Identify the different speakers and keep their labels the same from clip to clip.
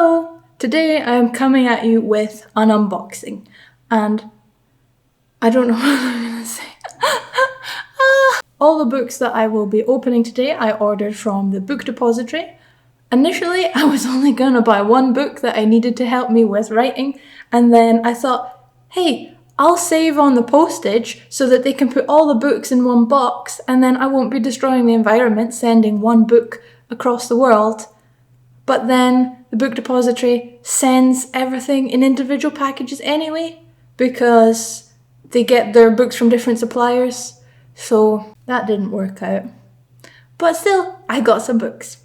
Speaker 1: Hello! Today I am coming at you with an unboxing, and I don't know what I'm going to say. All the books that I will be opening today I ordered from the book depository. Initially I was only going to buy one book that I needed to help me with writing, and then I thought, hey, I'll save on the postage so that they can put all the books in one box, and then I won't be destroying the environment sending one book across the world. But then the book depository sends everything in individual packages anyway, because they get their books from different suppliers. So that didn't work out. But still, I got some books.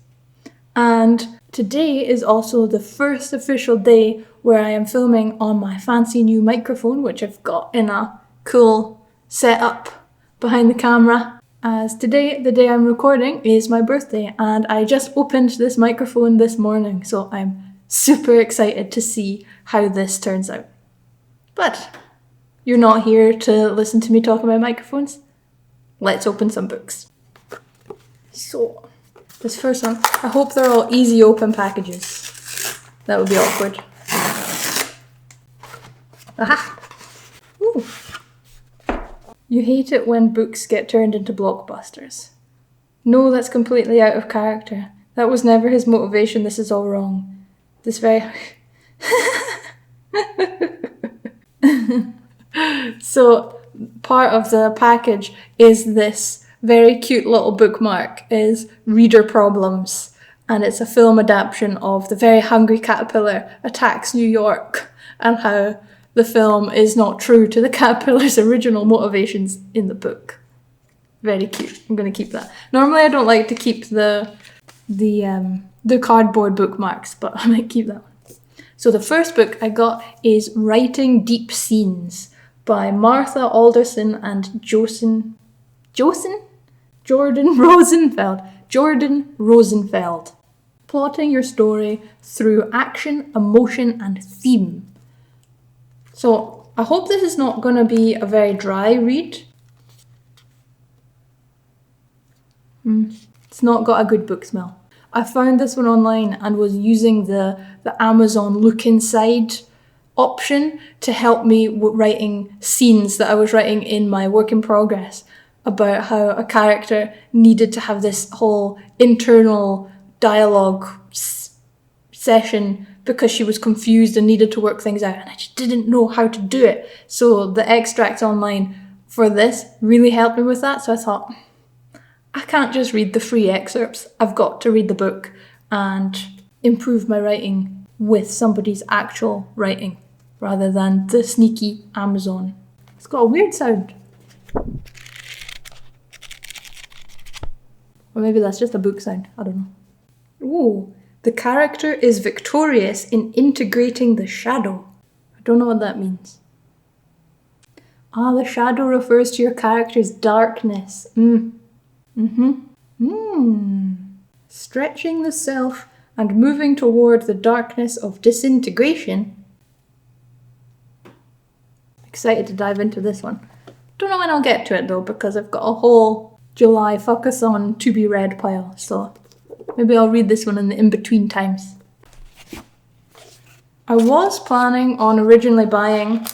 Speaker 1: And today is also the first official day where I am filming on my fancy new microphone, which I've got in a cool setup behind the camera. As today, the day I'm recording, is my birthday, and I just opened this microphone this morning, so I'm super excited to see how this turns out. But you're not here to listen to me talk about microphones. Let's open some books. So, this first one, I hope they're all easy open packages. That would be awkward. Aha! Ooh. You hate it when books get turned into blockbusters. No, that's completely out of character. That was never his motivation. This is all wrong. This very... So, part of the package is this very cute little bookmark, is Reader Problems. And it's a film adaptation of The Very Hungry Caterpillar Attacks New York, and how the film is not true to the caterpillar's original motivations in the book. Very cute. I'm going to keep that. Normally I don't like to keep the cardboard bookmarks, but I might keep that one. So the first book I got is Writing Deep Scenes by Martha Alderson and Jordan Rosenfeld. Plotting your story through action, emotion, and theme. So, I hope this is not going to be a very dry read. It's not got a good book smell. I found this one online and was using the Amazon look inside option to help me with writing scenes that I was writing in my work in progress, about how a character needed to have this whole internal dialogue session because she was confused and needed to work things out, and I just didn't know how to do it. So the extracts online for this really helped me with that. So I thought, I can't just read the free excerpts. I've got to read the book and improve my writing with somebody's actual writing rather than the sneaky Amazon. It's got a weird sound. Or maybe that's just a book sound. I don't know. Ooh. The character is victorious in integrating the shadow. I don't know what that means. The shadow refers to your character's darkness. Stretching the self and moving toward the darkness of disintegration. Excited to dive into this one. Don't know when I'll get to it though, because I've got a whole July focus on to be read pile, so maybe I'll read this one in the in-between times. I was planning on originally buying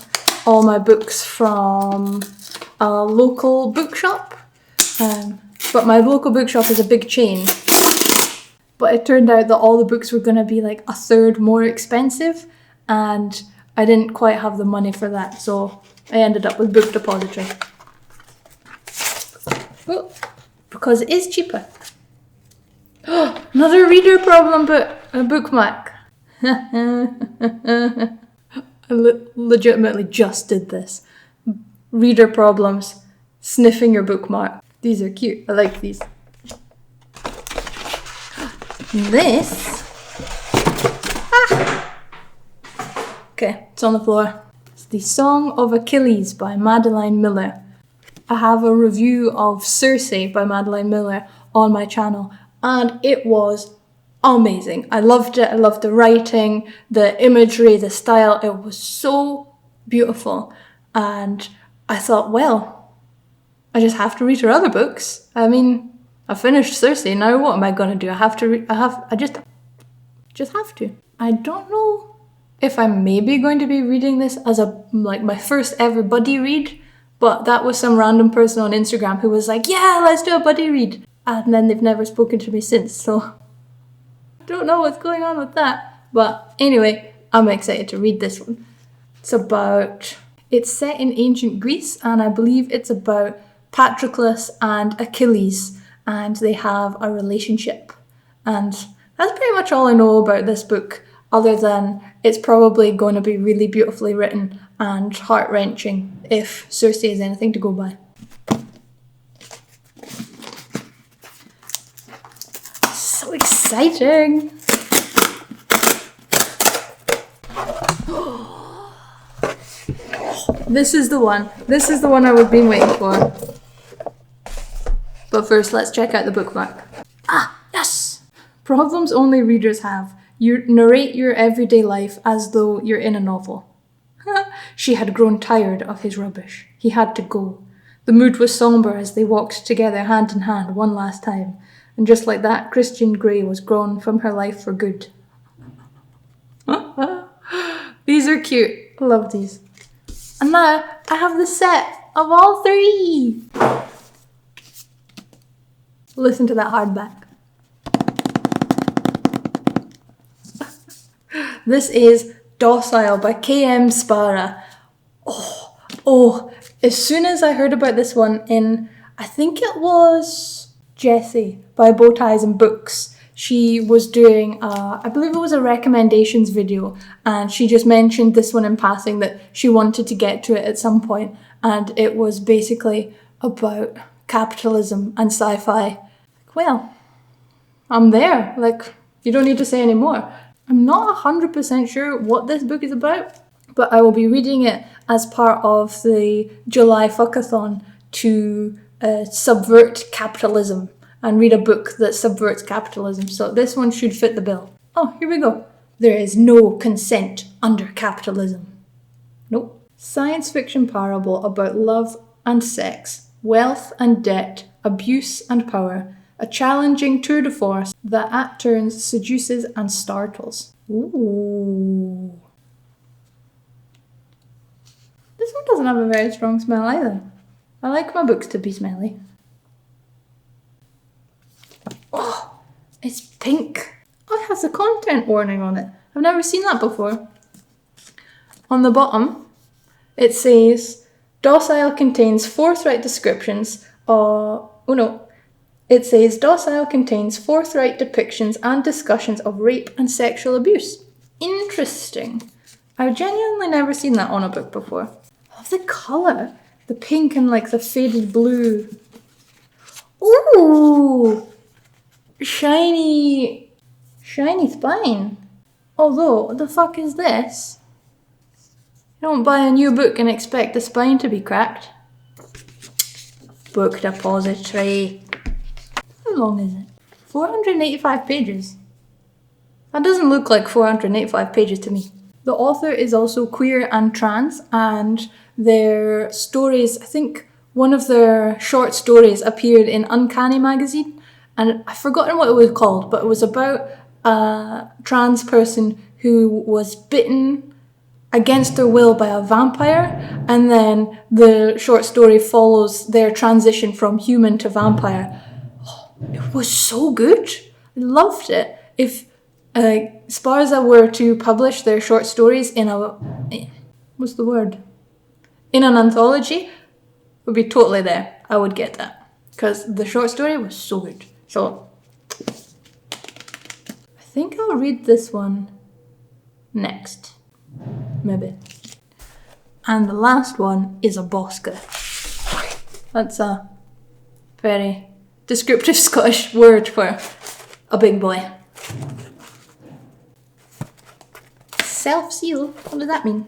Speaker 1: all my books from a local bookshop, but my local bookshop is a big chain. But it turned out that all the books were going to be like a third more expensive, and I didn't quite have the money for that, so I ended up with Book Depository. Oh, because it is cheaper. Another reader problem bookmark. I legitimately just did this. Reader problems, sniffing your bookmark. These are cute. I like these. This. Okay, it's on the floor. It's The Song of Achilles by Madeline Miller. I have a review of Circe by Madeline Miller on my channel, and it was amazing. I loved it. I loved the writing, the imagery, the style. It was so beautiful. And I thought, well, I just have to read her other books. I finished Circe. Now what am I going to do? I just have to. I don't know if I'm maybe going to be reading this as my first ever buddy read, but that was some random person on Instagram who was like, yeah, let's do a buddy read. And then they've never spoken to me since, so I don't know what's going on with that. But anyway, I'm excited to read this one. It's set in ancient Greece, and I believe it's about Patroclus and Achilles, and they have a relationship. And that's pretty much all I know about this book, other than it's probably going to be really beautifully written and heart-wrenching, if Circe is anything to go by. So exciting! This is the one. This is the one I've been waiting for. But first, let's check out the bookmark. Ah, yes! Problems only readers have. You narrate your everyday life as though you're in a novel. She had grown tired of his rubbish. He had to go. The mood was sombre as they walked together hand in hand one last time. And just like that, Christian Grey was gone from her life for good. These are cute. I love these. And now I have the set of all three. Listen to that hardback. This is Docile by K.M. Szpara. Oh, as soon as I heard about this one in, I think it was Jessie by Bow Ties and Books. She was doing, I believe it was a recommendations video, and she just mentioned this one in passing that she wanted to get to it at some point, and it was basically about capitalism and sci-fi. Well, I'm there. Like, you don't need to say any more. I'm not 100% sure what this book is about, but I will be reading it as part of the July Fuckathon to subvert capitalism and read a book that subverts capitalism. So this one should fit the bill. Oh, here we go. There is no consent under capitalism. Nope. Science fiction parable about love and sex, wealth and debt, abuse and power. A challenging tour de force that at turns seduces and startles. Ooh. This one doesn't have a very strong smell either. I like my books to be smelly. Oh, it's pink. Oh, it has a content warning on it. I've never seen that before. On the bottom, it says, Docile contains forthright descriptions of... It says Docile contains forthright depictions and discussions of rape and sexual abuse. Interesting. I've genuinely never seen that on a book before. I love the colour. The pink and like the faded blue. Ooh! Shiny spine. Although, what the fuck is this? You don't buy a new book and expect the spine to be cracked. Book depository. How long is it? 485 pages. That doesn't look like 485 pages to me. The author is also queer and trans, and their stories, I think one of their short stories appeared in Uncanny magazine, and I've forgotten what it was called, but it was about a trans person who was bitten against their will by a vampire, and then the short story follows their transition from human to vampire. It was so good. I loved it. If Szpara were to publish their short stories in in an anthology, it would be totally there. I would get that. Because the short story was so good. So, I think I'll read this one next. Maybe. And the last one is a Bosca. That's a very descriptive Scottish word for a big boy. Self-seal? What does that mean?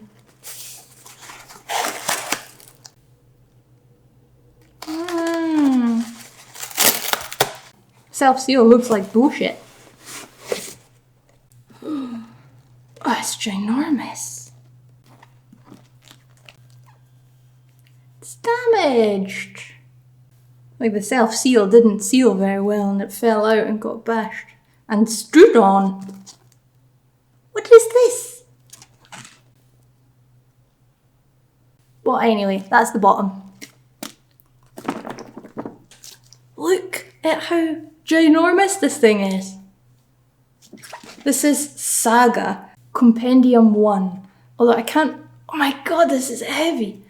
Speaker 1: Self-seal looks like bullshit. Oh, it's ginormous. It's damaged. Like the self-seal didn't seal very well and it fell out and got bashed and stood on. What But anyway, that's the bottom. Look at how ginormous this thing is. This is Saga, Compendium 1. Although I can't... Oh my god, this is heavy.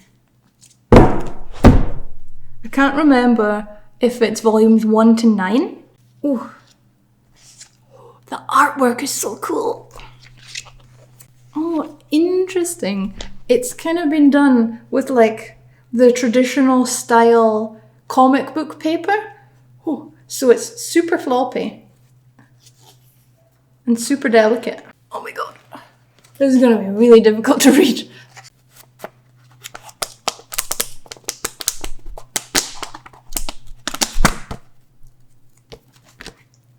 Speaker 1: I can't remember if it's volumes 1 to 9. Ooh. The artwork is so cool. Oh, interesting. It's kind of been done with like the traditional style comic book paper. Oh, so it's super floppy and super delicate. Oh my god. This is going to be really difficult to read.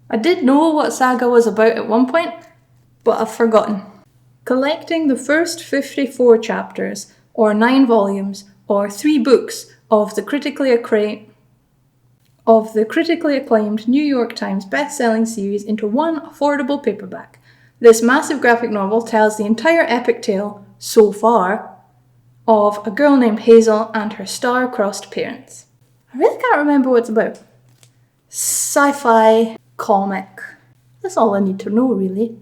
Speaker 1: I did know what Saga was about at one point, but I've forgotten. Collecting the first 54 chapters, or 9 volumes, or 3 books of the critically acclaimed New York Times best-selling series into one affordable paperback. This massive graphic novel tells the entire epic tale, so far, of a girl named Hazel and her star-crossed parents. I really can't remember what it's about. Sci-fi comic. That's all I need to know, really.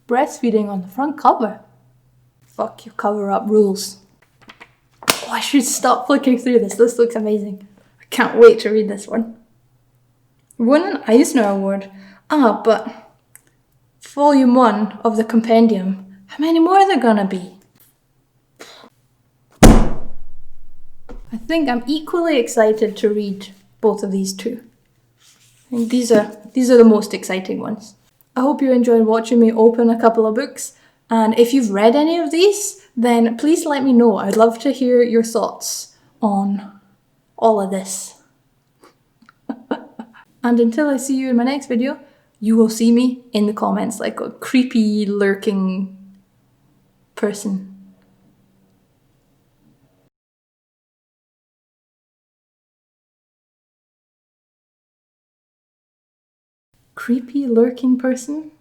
Speaker 1: Breastfeeding on the front cover. Fuck your cover-up rules. Oh, I should stop flicking through this. This looks amazing. I can't wait to read this one. Won an Eisner Award. Ah, but volume 1 of the Compendium. How many more are there gonna be? I think I'm equally excited to read both of these two. I think these are the most exciting ones. I hope you enjoyed watching me open a couple of books, and if you've read any of these, then please let me know. I'd love to hear your thoughts on all of this. And until I see you in my next video, you will see me in the comments like a creepy, lurking person. Creepy, lurking person?